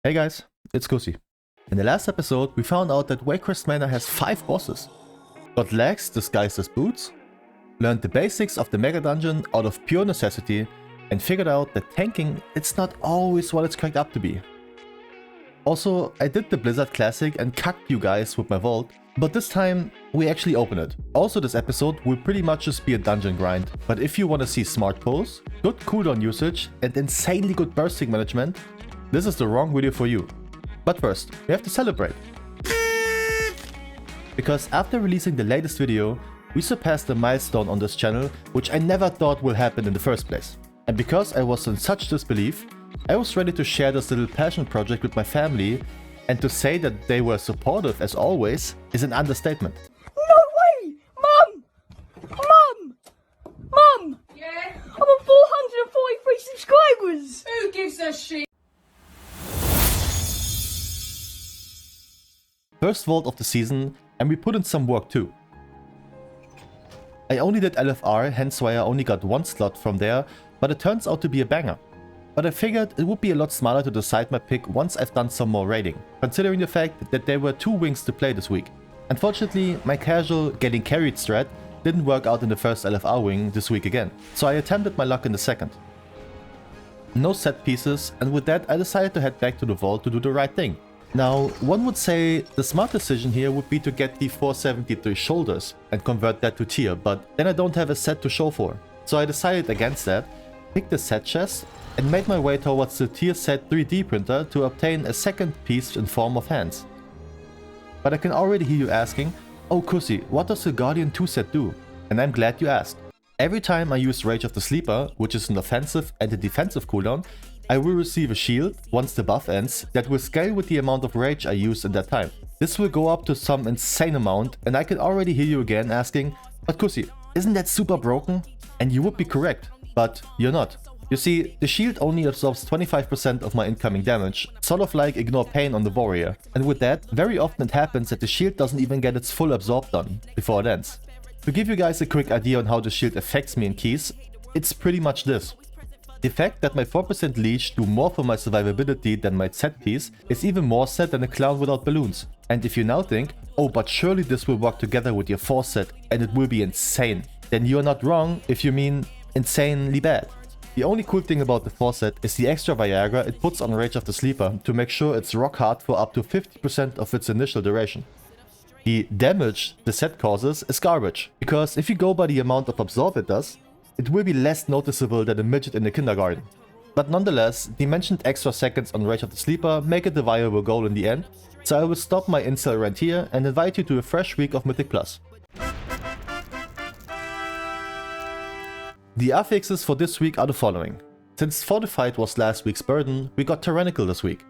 Hey guys, it's Kusi. In the last episode, we found out that Warcraft Manor has 5 bosses. Got legs disguised as boots, learned the basics of the mega dungeon out of pure necessity, and figured out that tanking it's not always what it's cracked up to be. Also, I did the Blizzard Classic and cucked you guys with my vault, but this time we actually open it. Also, this episode will pretty much just be a dungeon grind, but if you want to see smart pulls, good cooldown usage, and insanely good bursting management, this is the wrong video for you. But first, we have to celebrate. Because after releasing the latest video, we surpassed a milestone on this channel which I never thought will happen in the first place. And because I was in such disbelief, I was ready to share this little passion project with my family, and to say that they were supportive as always is an understatement. No way! Mum! Mum! Mum! Yeah? I'm on 443 subscribers! Who gives a shit? First vault of the season, and we put in some work too. I only did LFR, hence why I only got one slot from there, but it turns out to be a banger. But I figured it would be a lot smarter to decide my pick once I've done some more raiding, considering the fact that there were 2 wings to play this week. Unfortunately, my casual getting carried strat didn't work out in the first LFR wing this week again, so I attempted my luck in the second. No set pieces, and with that I decided to head back to the vault to do the right thing. Now, one would say the smart decision here would be to get the 473 shoulders and convert that to tier, but then I don't have a set to show for. So I decided against that, picked the set chest, and made my way towards the tier set 3D printer to obtain a second piece in form of hands. But I can already hear you asking, oh Kusi, what does the Guardian 2 set do? And I'm glad you asked. Every time I use Rage of the Sleeper, which is an offensive and a defensive cooldown, I will receive a shield, once the buff ends, that will scale with the amount of rage I use in that time. This will go up to some insane amount, and I can already hear you again asking, but Kusi, isn't that super broken? And you would be correct, but you're not. You see, the shield only absorbs 25% of my incoming damage, sort of like ignore pain on the warrior. And with that, very often it happens that the shield doesn't even get its full absorb done before it ends. To give you guys a quick idea on how the shield affects me in keys, it's pretty much this. The fact that my 4% leech do more for my survivability than my set piece is even more set than a clown without balloons. And if you now think, oh but surely this will work together with your 4 set and it will be insane, then you're not wrong if you mean insanely bad. The only cool thing about the 4 set is the extra Viagra it puts on Rage of the Sleeper to make sure it's rock hard for up to 50% of its initial duration. The damage the set causes is garbage, because if you go by the amount of absorb it does, it will be less noticeable than a midget in the kindergarten. But nonetheless, the mentioned extra seconds on Rage of the Sleeper make it a viable goal in the end, so I will stop my incel rant here and invite you to a fresh week of Mythic Plus. The affixes for this week are the following. Since Fortified was last week's burden, we got Tyrannical this week,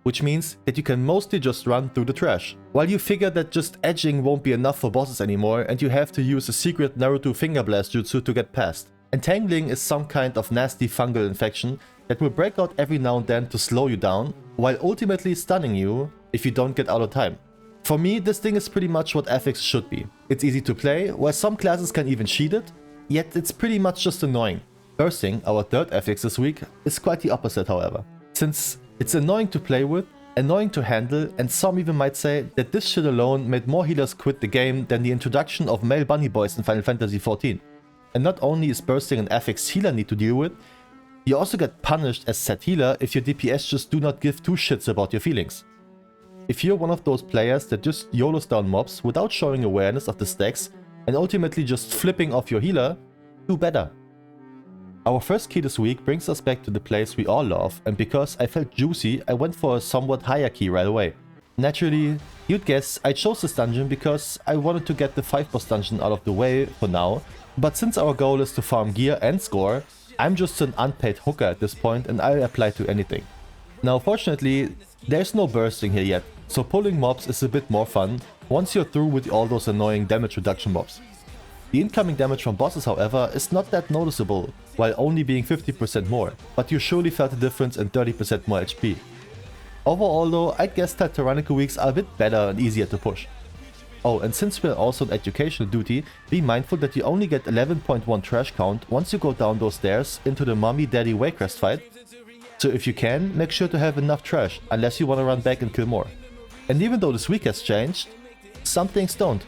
which means that you can mostly just run through the trash. While you figure that just edging won't be enough for bosses anymore and you have to use a secret Naruto finger blast jutsu to get past. Entangling is some kind of nasty fungal infection that will break out every now and then to slow you down, while ultimately stunning you if you don't get out of time. For me, this thing is pretty much what Affix should be. It's easy to play, while some classes can even cheat it, yet it's pretty much just annoying. Bursting, our third Affix this week, is quite the opposite however. Since it's annoying to play with, annoying to handle, and some even might say that this shit alone made more healers quit the game than the introduction of male bunny boys in Final Fantasy XIV. And not only is bursting an affix healer need to deal with, you also get punished as set healer if your DPS just do not give 2 shits about your feelings. If you're one of those players that just YOLOs down mobs without showing awareness of the stacks and ultimately just flipping off your healer, do better. Our first key this week brings us back to the place we all love, and because I felt juicy, I went for a somewhat higher key right away. Naturally, you'd guess I chose this dungeon because I wanted to get the 5 boss dungeon out of the way for now, but since our goal is to farm gear and score, I'm just an unpaid hooker at this point and I'll apply to anything. Now fortunately, there's no bursting here yet, so pulling mobs is a bit more fun once you're through with all those annoying damage reduction mobs. The incoming damage from bosses however is not that noticeable, while only being 50% more, but you surely felt the difference in 30% more HP. Overall though, I'd guess that Tyrannical weeks are a bit better and easier to push. Oh, and since we're also on educational duty, be mindful that you only get 11.1 trash count once you go down those stairs into the Mommy Daddy Warcraft fight, So if you can, make sure to have enough trash, unless you want to run back and kill more. And even though this week has changed, some things don't.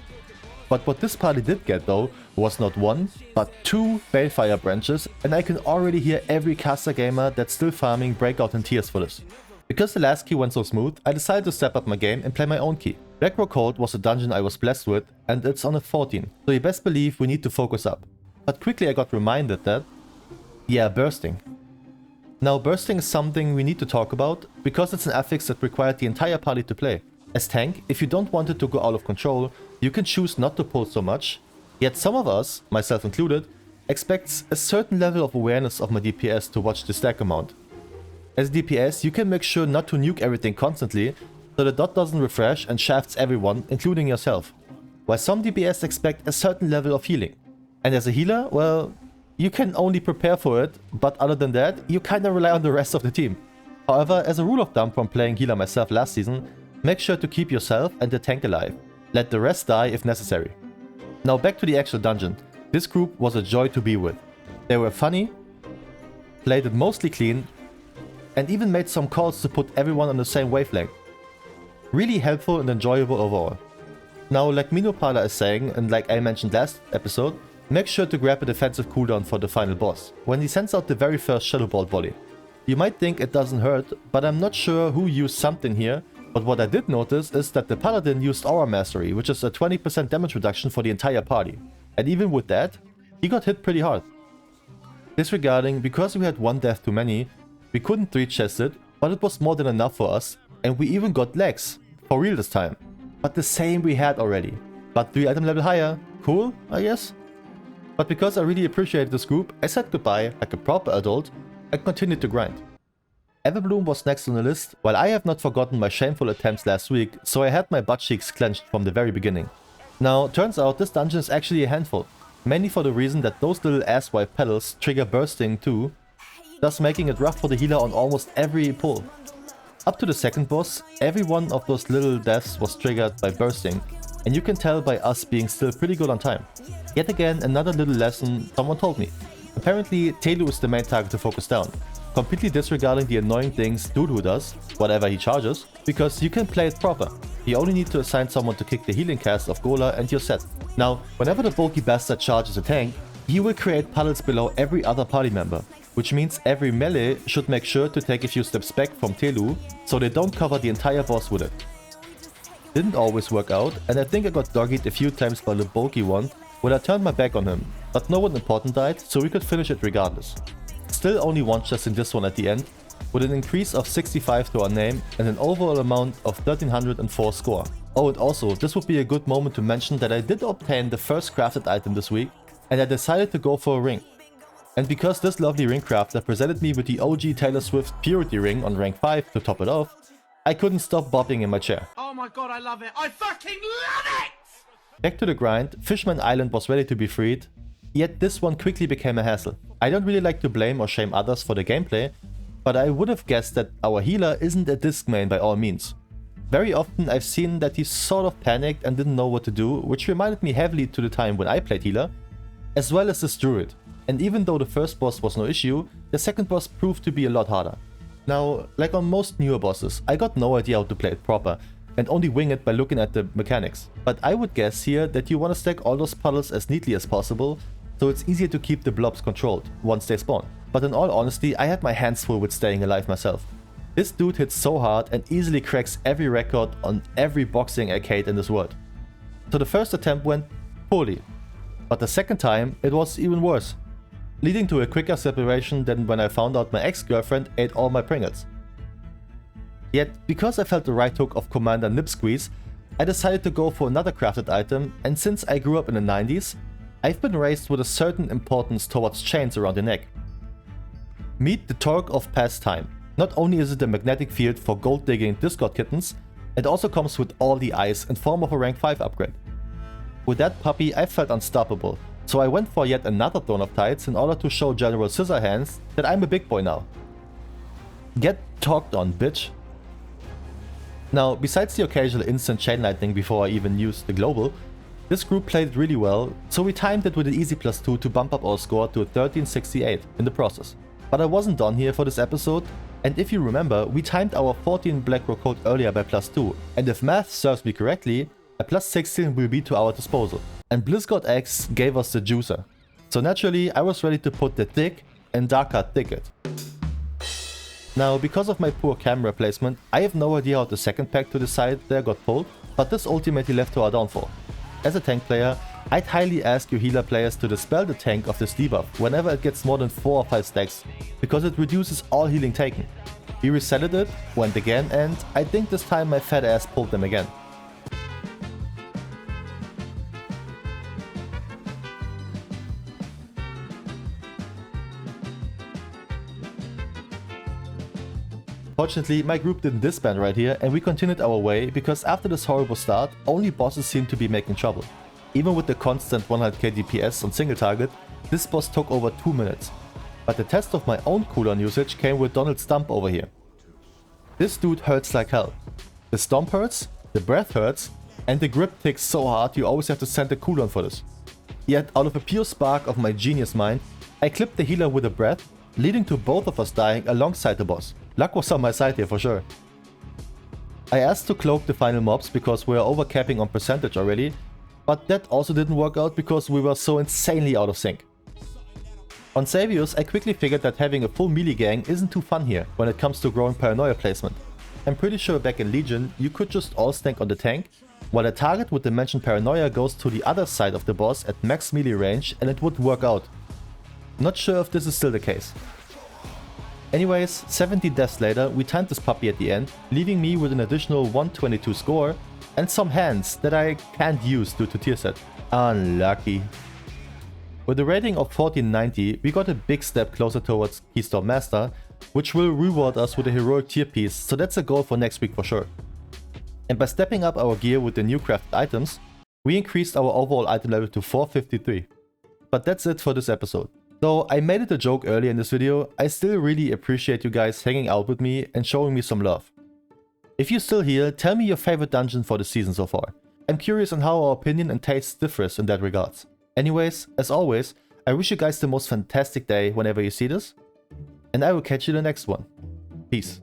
But what this party did get though, was not one, but 2 Balefire branches, and I can already hear every caster gamer that's still farming Breakout in tears for this. Because the last key went so smooth, I decided to step up my game and play my own key. Blackrock Hold was a dungeon I was blessed with, and it's on a 14, so you best believe we need to focus up. But quickly I got reminded that, yeah, bursting. Now bursting is something we need to talk about, because it's an affix that required the entire party to play. As tank, if you don't want it to go out of control, you can choose not to pull so much, yet some of us, myself included, expects a certain level of awareness of my DPS to watch the stack amount. As DPS, you can make sure not to nuke everything constantly, so the dot doesn't refresh and shafts everyone, including yourself. While some DPS expect a certain level of healing. And as a healer, well, you can only prepare for it, but other than that, you kinda rely on the rest of the team. However, as a rule of thumb from playing healer myself last season, make sure to keep yourself and the tank alive. Let the rest die if necessary. Now back to the actual dungeon. This group was a joy to be with. They were funny, played it mostly clean, and even made some calls to put everyone on the same wavelength. Really helpful and enjoyable overall. Now, like Minopala is saying, and like I mentioned last episode, make sure to grab a defensive cooldown for the final boss, when he sends out the very first Shadow Ball volley. You might think it doesn't hurt, but I'm not sure who used something here, but what I did notice is that the Paladin used Aura Mastery, which is a 20% damage reduction for the entire party. And even with that, he got hit pretty hard. Disregarding, because we had one death too many, we couldn't 3-chest it, but it was more than enough for us, and we even got legs, for real this time. But the same we had already, but 3 item level higher. Cool, I guess? But because I really appreciated this group, I said goodbye like a proper adult and continued to grind. Everbloom was next on the list, while I have not forgotten my shameful attempts last week, so I had my butt cheeks clenched from the very beginning. Now, turns out this dungeon is actually a handful, mainly for the reason that those little asswipe pedals trigger bursting too, thus making it rough for the healer on almost every pull. Up to the second boss, every one of those little deaths was triggered by bursting, and you can tell by us being still pretty good on time. Yet again, another little lesson someone told me. Apparently, Telu is the main target to focus down, completely disregarding the annoying things Dudu does, whatever he charges, because you can play it proper. You only need to assign someone to kick the healing cast of Gola and you're set. Now, whenever the bulky bastard charges a tank, he will create puddles below every other party member, which means every melee should make sure to take a few steps back from Telu, so they don't cover the entire boss with it. Didn't always work out, and I think I got doggied a few times by the bulky one when I turned my back on him, but no one important died, so we could finish it regardless. Still only one-chesting this one at the end, with an increase of 65 to our name and an overall amount of 1304 score. Oh, and also, this would be a good moment to mention that I did obtain the first crafted item this week, and I decided to go for a ring. And because this lovely ring crafter presented me with the OG Taylor Swift Purity ring on rank 5 to top it off, I couldn't stop bopping in my chair. Oh my god, I love it! I fucking love it! Back to the grind, Fishman Island was ready to be freed, yet this one quickly became a hassle. I don't really like to blame or shame others for the gameplay, but I would have guessed that our healer isn't a disc main by all means. Very often I've seen that he sort of panicked and didn't know what to do, which reminded me heavily to the time when I played healer, as well as this druid. And even though the first boss was no issue, the second boss proved to be a lot harder. Now, like on most newer bosses, I got no idea how to play it proper, and only wing it by looking at the mechanics. But I would guess here that you want to stack all those puddles as neatly as possible, so it's easier to keep the blobs controlled once they spawn. But in all honesty, I had my hands full with staying alive myself. This dude hits so hard and easily cracks every record on every boxing arcade in this world. So the first attempt went poorly, but the second time it was even worse, leading to a quicker separation than when I found out my ex-girlfriend ate all my Pringles. Yet, because I felt the right hook of Commander Nip Squeeze, I decided to go for another crafted item, and since I grew up in the 90s, I've been raised with a certain importance towards chains around the neck. Meet the Torque of Past Time. Not only is it a magnetic field for gold digging Discord kittens, it also comes with all the eyes in form of a rank 5 upgrade. With that puppy I felt unstoppable, so I went for yet another Throne of Tides in order to show General Scissorhands that I'm a big boy now. Get talked on, bitch. Now, besides the occasional instant chain lightning before I even used the global, this group played it really well, so we timed it with an easy +2 to bump up our score to 1368 in the process. But I wasn't done here for this episode, And if you remember, we timed our 14 Black Rock code earlier by +2, and if math serves me correctly, a +16 will be to our disposal. And BlizzGod X gave us the juicer. So naturally, I was ready to put the thick and dark card ticket. Now, because of my poor camera placement, I have no idea how the second pack to the side there got pulled, but this ultimately led to our downfall. As a tank player, I'd highly ask you healer players to dispel the tank of this debuff whenever it gets more than 4 or 5 stacks, because it reduces all healing taken. We resetted it, went again, and I think this time my fat ass pulled them again. Fortunately, my group didn't disband right here and we continued our way, because after this horrible start, only bosses seemed to be making trouble. Even with the constant 100k DPS on single target, this boss took over 2 minutes. But the test of my own cooldown usage came with Donald Stump over here. This dude hurts like hell. The stomp hurts, the breath hurts, and the grip ticks so hard you always have to send a cooldown for this. Yet out of a pure spark of my genius mind, I clipped the healer with a breath, leading to both of us dying alongside the boss. Luck was on my side here for sure. I asked to cloak the final mobs because we are overcapping on percentage already, but that also didn't work out because we were so insanely out of sync. On Savius, I quickly figured that having a full melee gang isn't too fun here when it comes to growing paranoia placement. I'm pretty sure back in Legion you could just all stank on the tank, while a target with the mentioned paranoia goes to the other side of the boss at max melee range and it would work out. Not sure if this is still the case. Anyways, 70 deaths later, we timed this puppy at the end, leaving me with an additional 122 score and some hands that I can't use due to tier set. Unlucky. With a rating of 1490, we got a big step closer towards Keystone Master, which will reward us with a heroic tier piece, so that's a goal for next week for sure. And by stepping up our gear with the new crafted items, we increased our overall item level to 453. But that's it for this episode. Though I made it a joke earlier in this video, I still really appreciate you guys hanging out with me and showing me some love. If you're still here, tell me your favorite dungeon for the season so far. I'm curious on how our opinion and taste differs in that regards. Anyways, as always, I wish you guys the most fantastic day whenever you see this, and I will catch you in the next one. Peace.